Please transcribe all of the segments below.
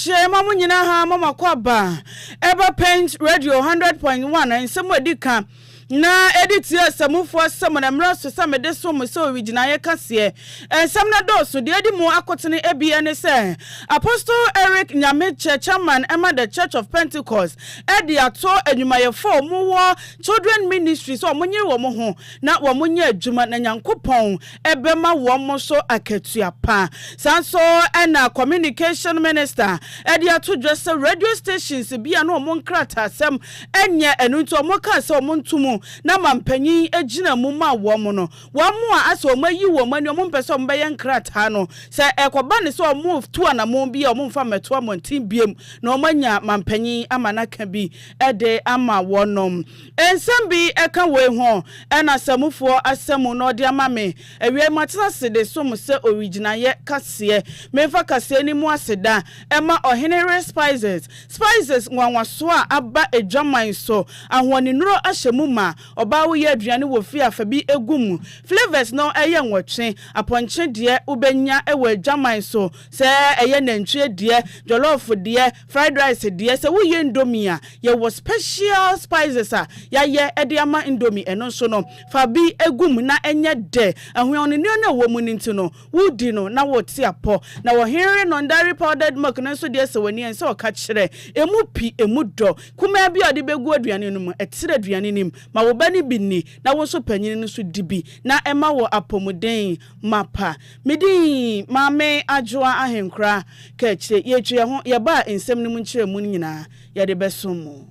Shema munyina ha mama kwaba. Eba Pent Radio 100.1 and some dika. Na edit yes samufo sam na mraso sam de so mo so original ye kase and sam na do so de mo akotene ebia ne say Apostle Eric Nyameche chairman Emma the Church of Pentecost edi ato adwumayefo mo wo children ministry so mo nyere wo mo ho na wo mo nya adwuma na Nyankopon ebema wo mo so akatua pa sanso na communication minister edi ato just radio stations bia no mo nkrata sam enye enu nto mo ka se mo ntumu na mampanyin ejina mu ma wo mo no wo mo a ase o mayi wo mani o mo mpese o mbeye nkrata no se ekoba ne se o move to na mo bia o mo mfa meto amontin biem na o manya mampanyin amanaka bi ede ama wo nom ensem bi eka we ho na samufo asemu no de ama me ewie matena se de so mo se original ye kase memfa kase ni mu aseda ema ohenere spices nwanwaso a aba edwaman so ahwani nuro ahyemu ma oba wo ye aduane wo fi afabi egum flavors no eye nwotwe aponche de ubenya ewa adwaman so se eye nantwe de jollof de fried rice de se wo ye indomie a ye wo special spices a ya ye ede ama indomie eno so no fabi egum na enye de ahwon ne na wo mu ninti no wudi no na wo ti apo na wo henry non-dairy powdered milk na so de se wani en se o ka kire emu pi emu do kuma bi ode begu aduane no mu etire aduane nim ma wo bani binni na wo so panyin no so dibi na ema wo apomuden mapa medi mame adwoa ahenkra ka kire ye tue ho ye ba ensem no mu nkire mu nyina ye de besomo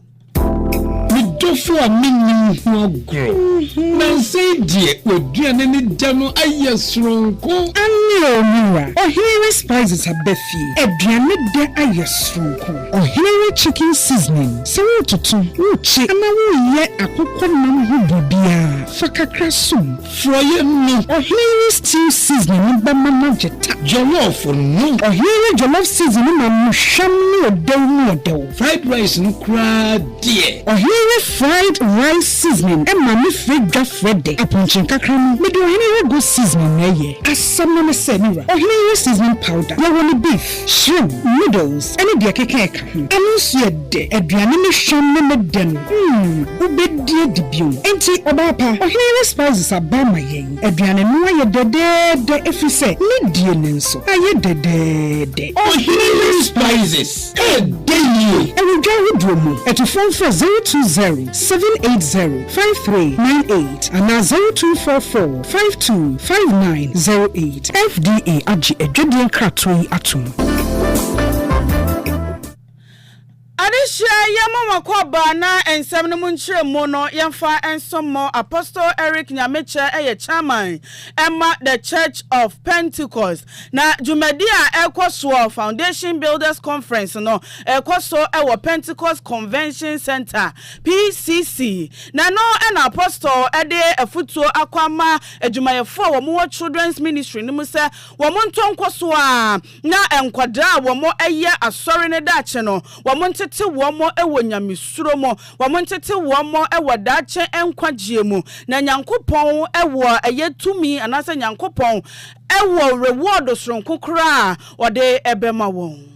Midofo a minnim ho agro. Na say die oduane ne da no ayesronko. Anne omura. Ohere spices abefi. Aduane de ayesronko. Ohere chicken seasoning. Se wo tutu, wo chi ama wo ye akokɔ nam ho bibia. Fakakra sum. Froye no. Ohere stew seasoning ba mama jeta. Jollof no. Ohere jollof seasoning ma muhwam no odew. Fried rice no kra die. Ohere fried rice seasoning e ma me fridge frede aponchin kakra no me do ohere go seasoning na ye asam na me se niwa ohere seasoning powder ya woni beef shrimp noodles any de keke ka anu so ye de aduane me hwam na me den ubedie dibio enti obapa ohere spices abama yen aduane no aye de efise ne die ne nso aye de ohere spices de e we go hudromo eto phone for 020 780 5398 and 0244 525908 FDA agi edwedian kratoi atum. Adisha yamama kwaba na ensem no munchire mu no yemfa ensomo Apostle Eric Nyameche chairman Emma the Church of Pentecost na jumadi a ekoso Foundation Builders Conference no ekoso ewo Pentecost Convention Center PCC na no na Apostle ede afutuo akwama adwumayefo wo mo children's ministry ni mu se wo mo ntonkoso a na enkwada wo mo eye asori ne dache no wo mo tete womo ewo nyamesuro mo womo ntete womo ewo dache enkwagye mu na Nyankopon ewo ayetumi anase Nyankopon ewo reward soronko kra ode ebema won.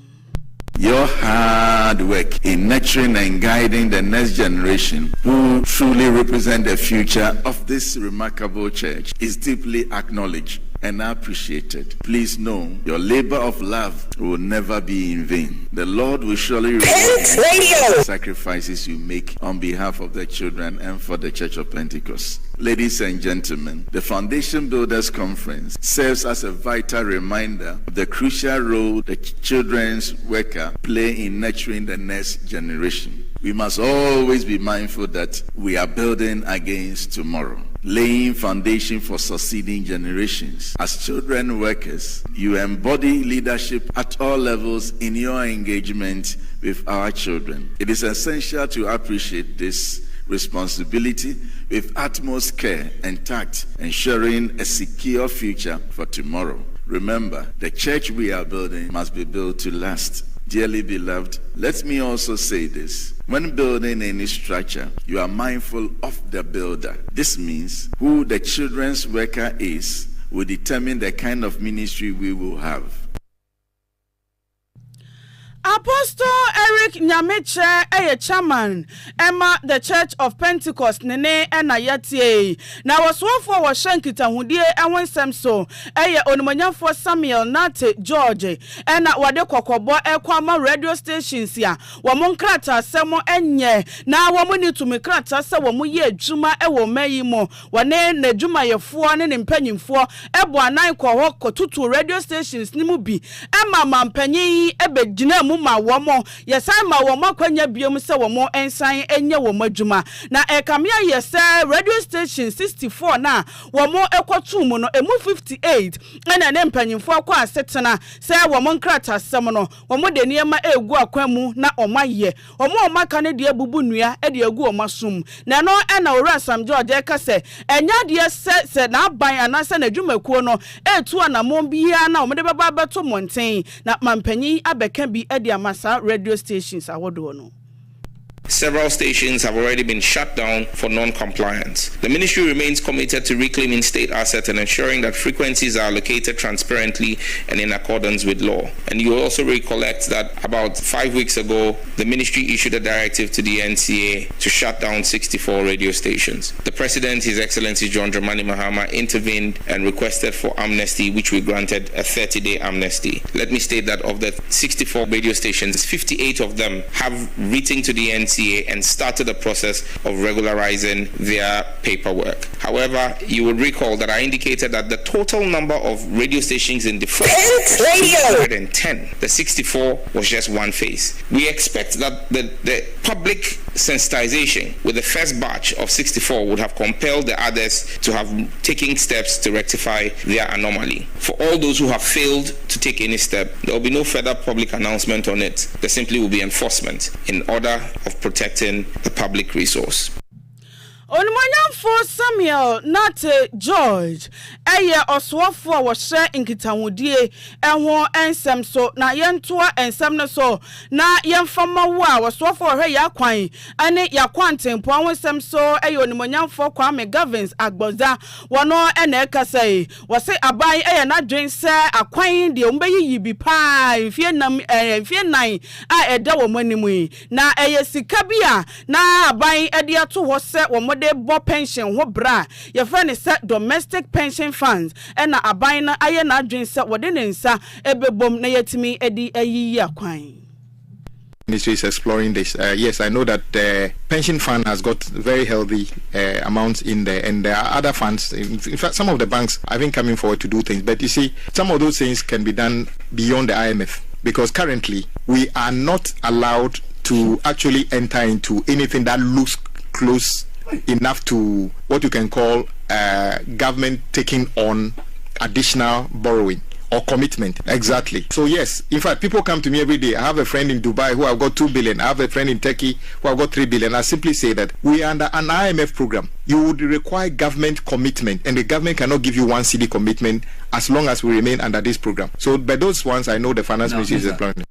Your hard work in nurturing and guiding the next generation who truly represent the future of this remarkable church is deeply acknowledged and appreciated. Please know your labor of love will never be in vain. The Lord will surely reward the sacrifices you make on behalf of the children and for the Church of Pentecost. Ladies and gentlemen, the Foundation Builders Conference serves as a vital reminder of the crucial role the children's worker play in nurturing the next generation. We must always be mindful that we are building against tomorrow, laying foundation for succeeding generations. As children workers, you embody leadership at all levels in your engagement with our children. It is essential to appreciate this responsibility with utmost care and tact, ensuring a secure future for tomorrow. Remember, the church we are building must be built to last. Dearly beloved, let me also say this. When building any structure, you are mindful of the builder. This means who the children's worker is will determine the kind of ministry we will have. Apostle Eric Nyameche eye chairman Emma the Church of Pentecost nene ena yatie na wasofo wo shankita hudie enwensem so eye onimanyafo Samuel Nate George ena wade kokobo ekwama radio stations ya wo nkrata asemo enye na wo ni tumi krata se wo ye adwuma ewo mayi mo wane na adwuma yefo ne mpanyimfo ebo anan kwo kotutu radio stations ni mu bi ema mampanyi ebegina mu ma womo yesan ma womo kwanya biom se womo ensan enye womo adwuma na ekamia yese radio station 64 na womo ekotu mu no emu 58 ena ne mpanyimfo akwa asetena se womo nkrata sem no womo de niema egu akwamu na omaye omo ka ne de abubu nua e de egu omasum na no ena ora Sam George eka se enya de se na aban anase na adwumakuo no etu anamon bia na omo de baba beto monten na mampanyi abeka bi e de amasa radio stations awodo no. Several stations have already been shut down for non-compliance. The ministry remains committed to reclaiming state assets and ensuring that frequencies are allocated transparently and in accordance with law. And you will also recollect that about 5 weeks ago, the ministry issued a directive to the NCA to shut down 64 radio stations. The President, His Excellency John Dramani Mahama, intervened and requested for amnesty, which we granted a 30-day amnesty. Let me state that of the 64 radio stations, 58 of them have written to the NCA and started the process of regularizing their paperwork. However, you would recall that I indicated that the total number of radio stations in the first 110, the 64 was just one phase. We expect that the public sensitization with the first batch of 64 would have compelled the others to have taken steps to rectify their anomaly. For all those who have failed to take any step, there will be no further public announcement on it. There simply will be enforcement in order of protecting the public resource. Onimanyamfo Samuel Nate George eye oswofo wo hye nkitahudie enho ensem so na yentoa ensem no so na yemfama wo a oswofo hwe yakwan ane yakwantempo awonsem so eye onimanyamfo Kwame Gavins Agboza wono ene ekasai wo se aban eye na dwen se akwan de ombeyi bi pa fie nan a eda wo manimu na eye sika bia na aban ede ato wo se wo de bo pension ho bra ye friend is domestic pension funds and na aban na aye na adwen se wode ne nsa ebebom na yetimi edi ayiyi akwan. Ministry is exploring this. Yes, I know that the pension fund has got very healthy amounts in there, and there are other funds. In fact, some of the banks have been coming forward to do things, but you see, some of those things can be done beyond the IMF, because currently we are not allowed to actually enter into anything that looks close enough to what you can call government taking on additional borrowing or commitment. Exactly. So yes, in fact, people come to me every day. I have a friend in Dubai who have got 2 billion. I have a friend in Turkey who have got 3 billion. I simply say that we are under an IMF program. You would require government commitment, and the government cannot give you one CD commitment as long as we remain under this program. So by those ones, I know the finance ministry is employing.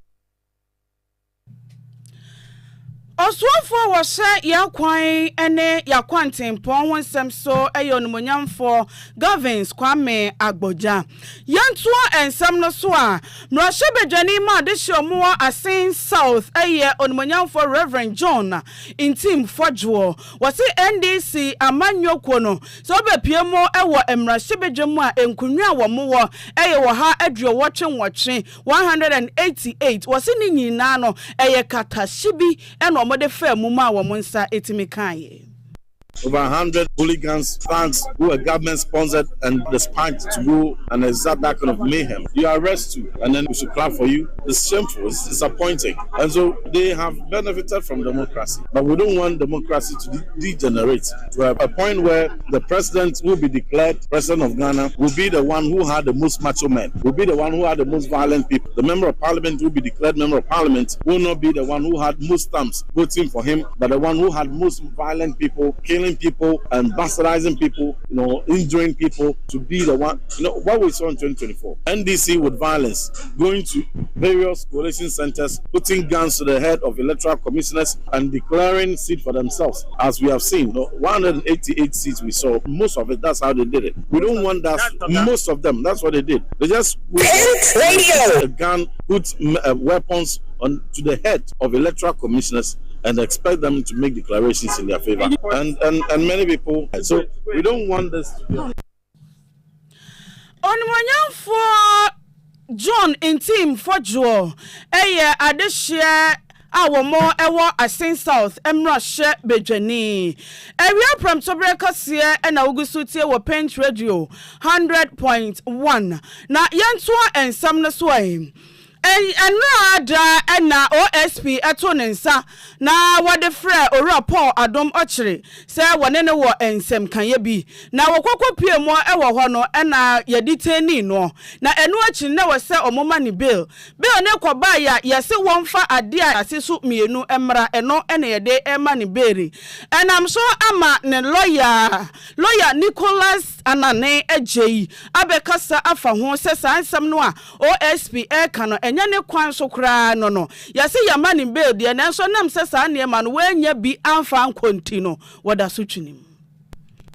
Oswofo wo hye yakwan ene yakwantempo wonsem so eyon monyamfo Gavins Kwame Agboja yanto ensem no so a mrahye bedwani ma de hyomo Asin South eye onmonyamfo Reverend John Intim Fodwo wose NDC amanyoko no so bepiemo ewo emrahye bedwamu a enkunwa wo mo eye wo ha aduo wotwe 188 wose ni nyina no eye katashibi eno mode fair muma wa monsa etimi kaye. Over 100 hooligans, thugs who are government sponsored and despite to go and exert that kind of mayhem. You arrest you and then we should clap for you. It's shameful, it's disappointing. And so they have benefited from democracy. But we don't want democracy to degenerate to a point where the president will be declared president of Ghana, will be the one who had the most macho men, will be the one who had the most violent people. The member of parliament will be declared member of parliament, will not be the one who had most stamps voting for him, but the one who had most violent people, killing people and bastardizing people, injuring people, to be the one. What we saw in 2024, NDC with violence, going to various coalition centers, putting guns to the head of electoral commissioners and declaring seats for themselves. As we have seen, 188 seats we saw, most of it, that's how they did it. We don't want that. Most of them, that's what they did. They just put a gun, put weapons to the head of electoral commissioners and expect them to make declarations in their favor. And many people. So we don't want this to be. On for John in team for Joe, adishare our more Asin South, Emrashe Bejani. Area from Sobreka Sia and Augusutia were Pent Radio 100.1. Na Yansua and Sumner's way. And na OSP atonensa na wade frɛ ora Paul Adom Ochre sɛ wone ne wo ensem kan ye bi na wokokɔ pie mo ɛwɔ hɔ no ɛna yɛditeni no na ɛno akyi na wɔ sɛ ɔmoma ne bill ne kɔba ya yɛse wɔmfa ade a ase so mienu emra ɛno ɛna yɛde ɛma ne beri ɛnam so ama ne lawyer Nicholas Anane agyi abekasa afa ho sɛ sansam no a OSP ɛka no ne kwan so kra no yase yama ne bail de na so nam se sa ne ma no wanya bi amfa nkonti no wada so twinim.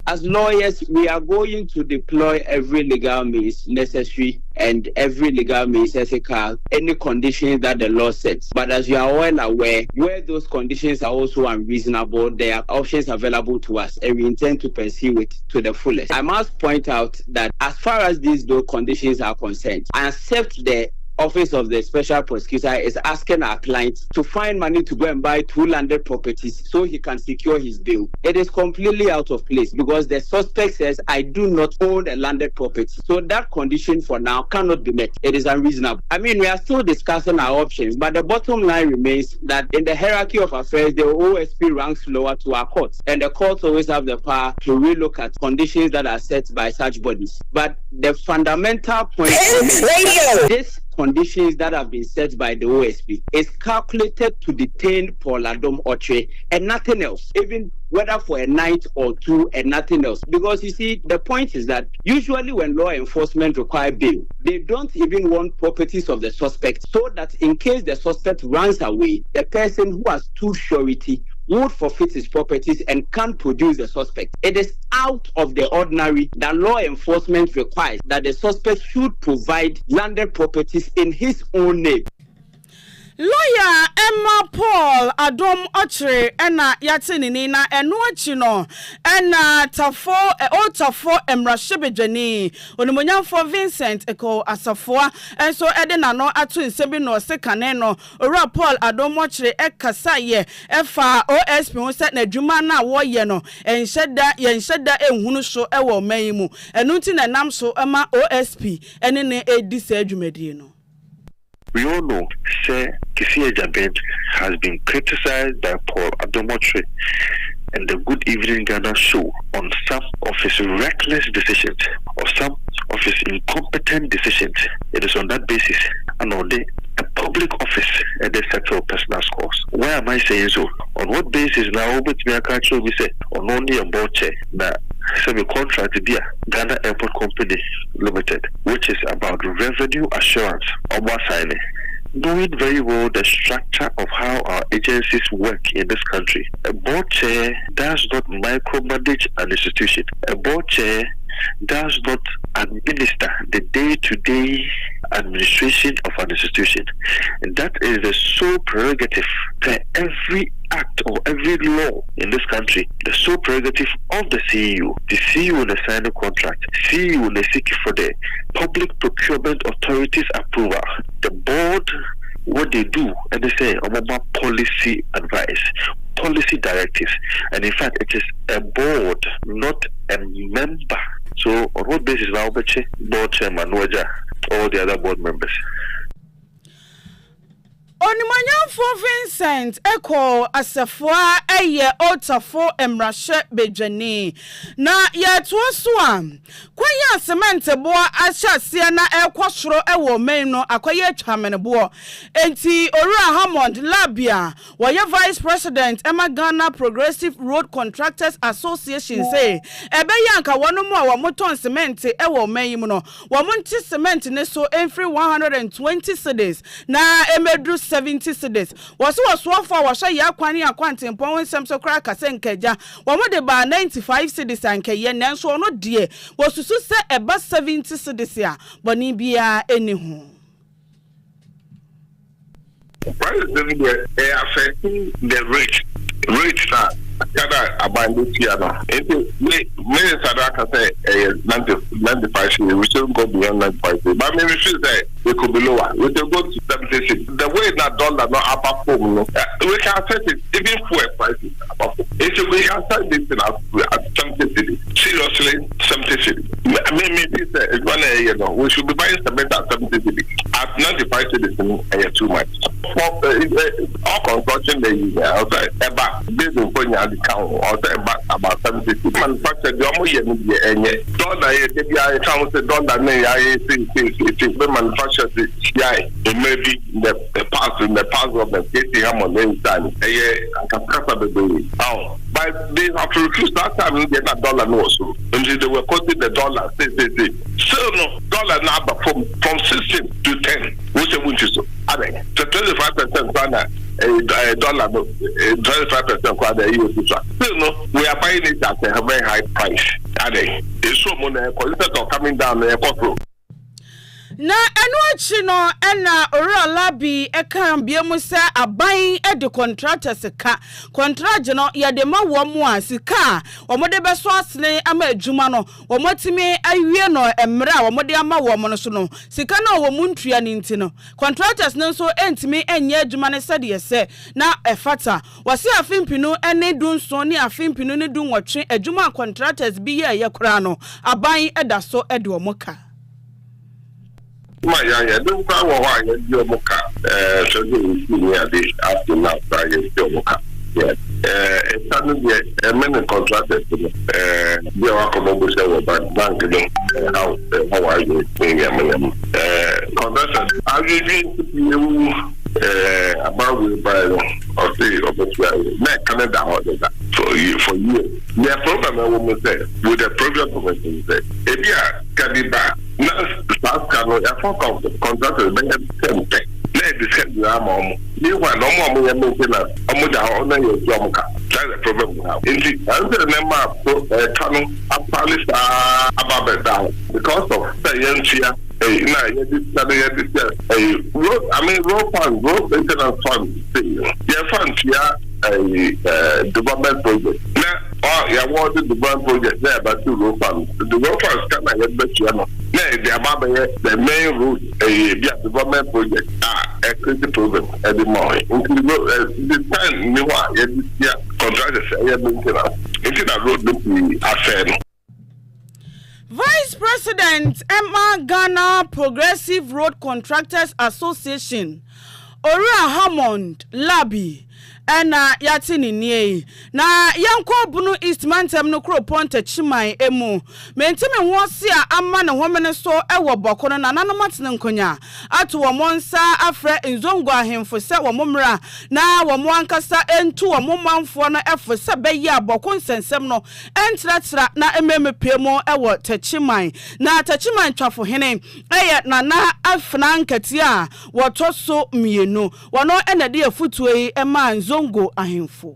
As lawyers, we are going to deploy every legal means necessary and every legal means ethical, any conditions that the law sets. But as you are well aware, where those conditions are also unreasonable, there are options available to us, and we intend to pursue it to the fullest. I must point out that as far as those conditions are concerned, I accept the Office of the Special Prosecutor is asking our clients to find money to go and buy 2 landed properties so he can secure his bail. It is completely out of place because the suspect says, I do not own a landed property. So that condition for now cannot be met. It is unreasonable. I mean, we are still discussing our options, but the bottom line remains that in the hierarchy of affairs, the OSP ranks lower to our courts, and the courts always have the power to relook at conditions that are set by such bodies. But the fundamental point is this conditions that have been set by the OSP is calculated to detain Paul Adom Ochre and nothing else, even whether for a night or two and nothing else. Because you see, the point is that usually when law enforcement require bail, they don't even want properties of the suspect, so that in case the suspect runs away, the person who has 2 surety would forfeit his properties and can't produce the suspect. It is out of the ordinary that law enforcement requires that the suspect should provide landed properties in his own name. Lawyer Emma Paul Adom Ochre ena yatinini na enu achi no ena tafo emrashebejani onimonyamfo Vincent eko asafoa enso ede na no atu nsebi no sekane no ora Paul Adom Ochre ekasa ye efa OSP ho set na dwuma na wo ye no enhyeda ehunu so ewo man mu enu nti na nam so ema OSP ene ne edi sa adwumadi no. We all know, Sir Kisia Jabed has been criticized by Paul Adom Ochre and the Good Evening Ghana show on some of his reckless decisions or some of his incompetent decisions. It is on that basis and on a public office and they settle personal scores. Why am I saying so? On what basis now? We say on only a board chair that semi contract via Ghana Airport Company Limited, which is about revenue assurance on one side. Knowing very well the structure of how our agencies work in this country, a board chair does not micromanage an institution. A board chair does not administer the day-to-day administration of an institution. And that is the sole prerogative for every act or every law in this country, the sole prerogative of the CEO. The CEO will sign the contract. CEO will seek for the public procurement authority's approval. The board, what they do, and they say, policy advice, policy directives. And in fact, it is a board, not a member. So on what basis now, board chairman, all the other board members? Onimanyamfo Vincent eko asefua eye otafo emrashe bejani na yeto so a kwanya cement bo ahyase na ekosoro ewo main no akoye atwamene bo enti Owura Hammond Labia woye vice president Emma Ghana Progressive Road Contractors Association say ebeyanka wono mu a womoton cement ewo main mu no womonti cement ne so every 120 cedis na emedru 70 cedis was for was a yakwani aquantin pon sem so crack asenkaja wamode ba 95 cedis anke ye nanso no die was to say about 70 cedis ya boni bia eni ho. Prices affecting the rate that Kada abandoned Tiana. Many Sadaka say 95, we should go beyond 95. But maybe she say we could be lower. We could go to 76. The way that dollar not above home, we can set it even fuel prices above home. If we can set this at 70 city, seriously 70 city. Maybe it's one year, we should be buying cement at 70 city. At 95 cities, too much. For all construction they use outside, about business for your account outside about 70 city. Manufacture the only dollar, maybe I count the dollar, manufacture the maybe the past of the getting on the time. But they have to refuse that time and get that dollar also. Until they were quoting the dollar, so no dollar number from 16 to 10, which I want to so. I mean, so 25% dollar, 25% quite a year. Still no, we are buying it at a very high price. I mean, it's so money, coming down the airport. Na enu no ena ora labi ekan biemu se aban e de contractors ka contract no ye de ma wo mu asika wo mo de beso asene ama adwuma no wo motimi awie no emra wo mo de ama wo mo no so no sika na wo mu ntua ni nti no contractors no so entimi enye adwuma ne sede ye se na efata wose afimpinu ene dunso ni afimpinu ne dunwotwe adwuma contractors bi ye kora no aban eda so e de wo mo ka My don't cry why you're mocha. So you see, after now, you're mocha. Yes. It's suddenly a minute contracted to the Commercial Bank. How are you? Contracted. Are you going to be about with by or say, obviously, not Canada or that for you. The problem I will say with the program commission say, if you can be back. Last canoe, a fork of the contractor, may have 10 pay. Let this get the arm. You want no more maintenance. That's the problem we have. In the answer, number tunnel, a palace above it down because of the young here. Road maintenance fund. Their funds here. Development project. Now, you awarded the development project there, but two road funds. The road funds can I get better? Now, the main road, a development project, a critical program at the moment. The time, you are, contractors, into that road, look affair. Vice President Emma Ghana Progressive Road Contractors Association, Ora Hammond Labi. Ena yatini nie na yanko bunu Eastmantem no kro ponte chimai emu mentime wosi a ama ne homene so ewo bokono na nanomatene nkonya ato wo monsa afre nzongo ahemfo se wo momra na wo mo ankasa entu wo mommanfo no efo se beyi abokon sensem no entratra na ememepemo ewo tachimai na tachimai twafo hene eye na afna nkati a wo toso mienu wono enade afutuei ema zongo ahemfo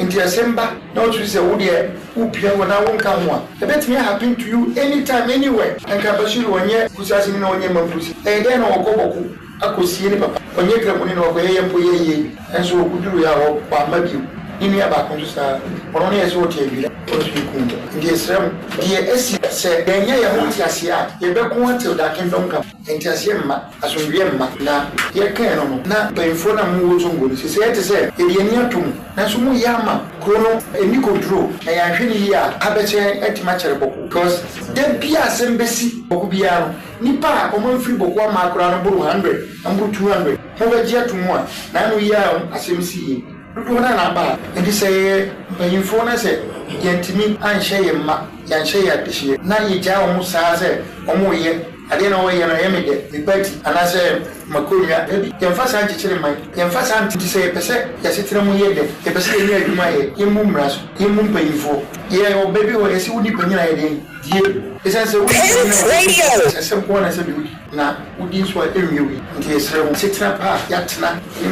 Inti asemba na otu se wo de upia wona wonka ho a ebetimi happen to you anytime anywhere enka bashiru wonye kusasi ni na wonye mamfusi den na wokoboku akosie ni papa wonye kramuni na wokoye mpo yeye enso okuduru ya wo pa mabiu ini aba konso sa ono ne yeso otie bi onso ikunta ndi esrem die esi se denye ye ho tiase a ye be ko atil da kingdom kam entiase mma asomdwe mma na ye kan no na benfo na mu wo zongo se yete se ye de ni atum na so mu yama krono eni kodro na ya hwene yi a abeche etima chere boko because de bia sembesi boko bia no nipa o man free boko ma akora no buru 100 amburu 200 ho be je atumu a na no ya asemsi na ba ndi say bayinfo na say yentimi anhye yemma yanhye ya dehye na yegya wo musa say omo ye ade na wo ye no yemede bibati ana say makonya ebi yemfa sa nchikire man yemfa sa nti say pese yasetira mu ye de pese ye adwuma ye yemu mraso yemu bayinfo ye o baby wo yesi wudi panyina ye de die esense wo radio sesem ko na say bi na wudi so enwewi nti esere setira pa yatena ni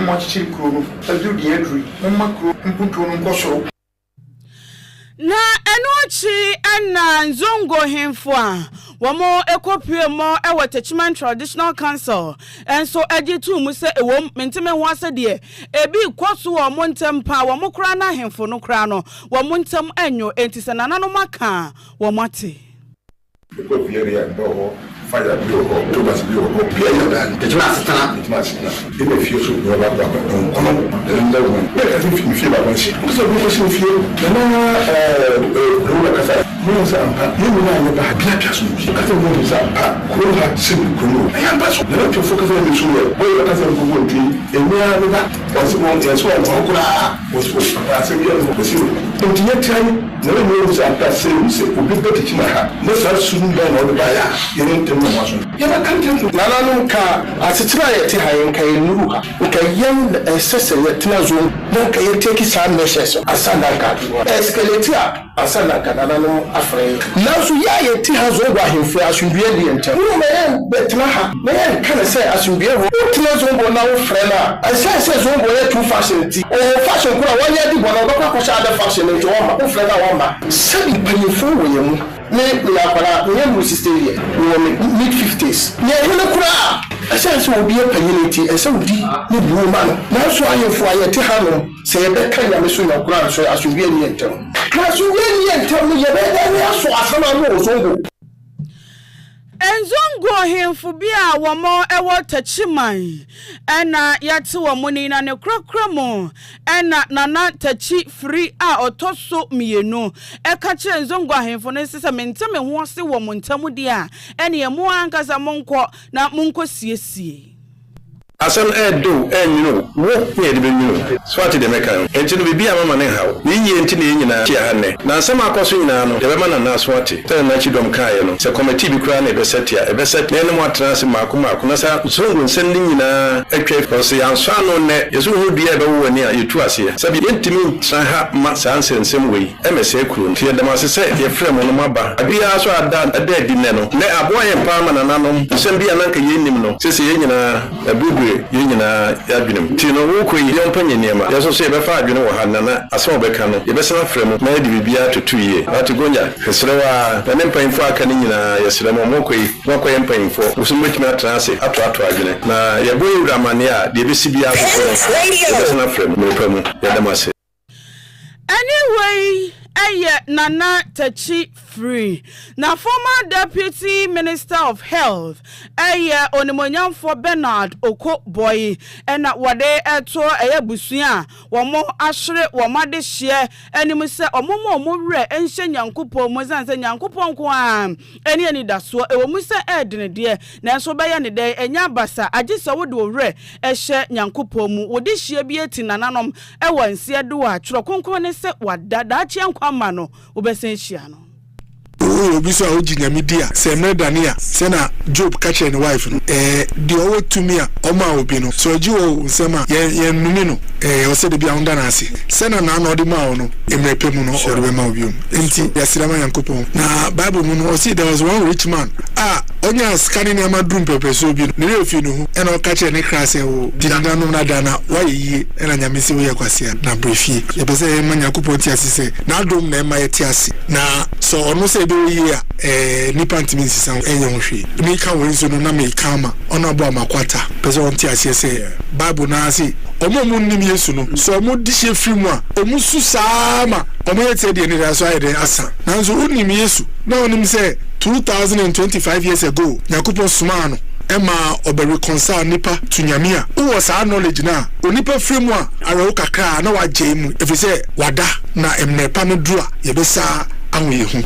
mochiri krono adu die aduri momma kro mputo no nkosoro Na enochi ana nzongo hemfo a womo ekopie mo ewo Techiman Traditional Council enso agitu mu se ewom mentime ho ase de ebi kwaso wo montempa wo mokra na hemfo no kra no wo montem anyo entise nanano maka wo mate fire bill or Thomas bill or Pierre than the Master. It must in a few so no about the one. I think you feel about it. So we must feel the rule as I know some you know about black as you. I don't know some who had seen Kulu. I am not to focus on the show. Where as I go to and where that was one as well. Was for passing years of the show. But yet time no knows that that same say will be better to my heart. No such soon done all the buyer. Yaba kantin nananu ka asitira yete hayin kai nuruha ukayen sese yetina zo don ka yete sa measures asana ka escalate asana ka nananu afre naso ya yete hazo gwa himfu asundue ni ntem no me betina ha me kana say asundue ho tina zo bo na wo frɛ na asase zo bo ye two fashion ti o fashion kura wanya di bo na ba kwa sha da fashion nti wo ma wo frɛ na wo ma sabi panyefo wo ye mu me la para me mu sister ye mid 50s ye hene kura asanse obi e panyiniti ese odi ne buo ma no na so ayefo ayete ha no se ye be kan ya me so na kura so asubie ni entem na asubie ni entem ye be da ni aso asama no ozongo Enzongo hemfo bia womo ewo Techiman ena yate womo ni na ne krokramo ena nana Techi free a otoso mienu eka che enzongo hemfo ne sese menteme ho ase womo ntamu dia ene emu ankasa monko na monko siesie Asan edo enyino wo ye de benyino swati de meka enti no bibia mama ne hawo ni ye enti ne nyina chia hanne na nsema akoso nyina no de be mana na swati te na chi dom kae no se committee bi kura na be setia e be set ne mo atranse makoma na sa songo nsen ni nyina atwa koso ya nso ano ne yeso ho bia be wo ni a yetu ase sabi entimi tra ha ma sanse nsem wei emese kuro nti de ma se ye frem no maba abia so ada di ne no ne aboa ye pa ma na nanom nsem bia nanka ye nim no se ye nyina abubu yina yabinem tino wo ko yi on panye niema yeso so ye be fa adwene wo hanna na aso obeka no ye be sena frem na ye di bibia to tuye ati gonya hesrewa na nempanfo aka ni nyina yesremo mo ko yi wo ko ye mpanfo wo so metimi atrase ato adwene na ye boye uramane a de be sibia so ye be sena frem me pamu ya damase anyway Nana Techi free. Now former Deputy Minister of Health, Onimonyam for Bernard Oko Boy, and wade eto busuya, wamo ashre wamade share, and you say omomo mure enshe nyankupo mozanse nyankupo kwa any daswa e womuse edne die na so baya ne dey enya basa agisa wodo re ehye nyankupo mu wodi hye bi eti nananom e wanse do a twro konkon ne se wadada chi ankwama no obesen hia no obi so a ojinya media se medania se na Job catch and wife no the owo to me a oma obi no so ji wo nsema ye numi no o se de bia onda na ase se na na odi ma wo no emrepe mu no o de be ma obi enti yasirama yankopon na bible mu no o see there was one rich man onya scanning na madrum pepe so obi no ne refi no e na o catch ne krase wo dinda no na dana wa yi e na nyamese wo ye kwase na brefi ye be se ma yankopon ti ase se na adom na ma ye ti ase na so ono se year nipa ntimi nsisa enye hwe mi ka wo nso no na me kama ona bo amakwata pese on ti asiese bible na asi omo nim yesu no so omo dihye fimu a omo su sama omo yete de ni so ayede asa nanso unim yesu na onim se 2025 years ago yakupon sumano ema obe reconcile nipa to nyamia wo sa knowledge na onipa fimu a arawo kakra na waje mu efise wada na emnepa no dura yebesa anwe hu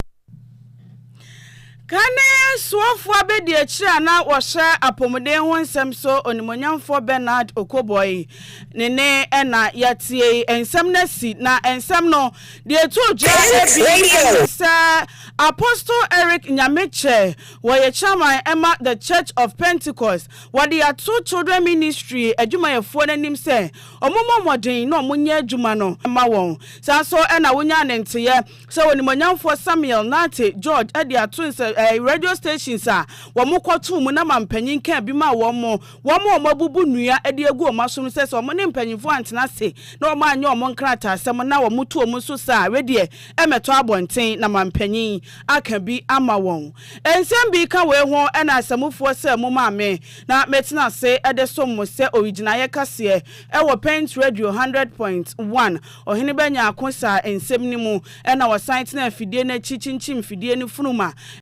Kane suofo abedi akira na wo hye apomuden ho nsem so onimonyamfo Bernard Okoboy ne ena yatie ensem na si na ensem no de etuja ebi sa Apostle Eric Nyameche wo chairman ema the Church of Pentecost what the two children ministry adwumayefo nanim se omomo modern no omunye adwuma no ema won sa so ena wonya nenteye se onimonyamfo Samuel Nate George ade ato radio stations a wɔn kɔto mu na mampanyin kan bi ma wɔn mabubu nnua de agu wɔn aso no sɛ wɔn ne mpanyinfo antena se na wɔn anya wɔn nkrata asɛm na wɔn to wɔn so sa redie ɛmɛtɔ abɔnten na mampanyin aka bi ama wɔn ensɛm bi ka wɔ ho ɛna asɛmufoɔ sɛ mo maame na metina se ɛde so mo sɛ original yɛ kaseɛ ɛwɔ Pent Radio 100.1 ɔhene bɛnya akosa ensɛm ni mu ɛna wɔ site na afidie na chinchin fidie ni funuma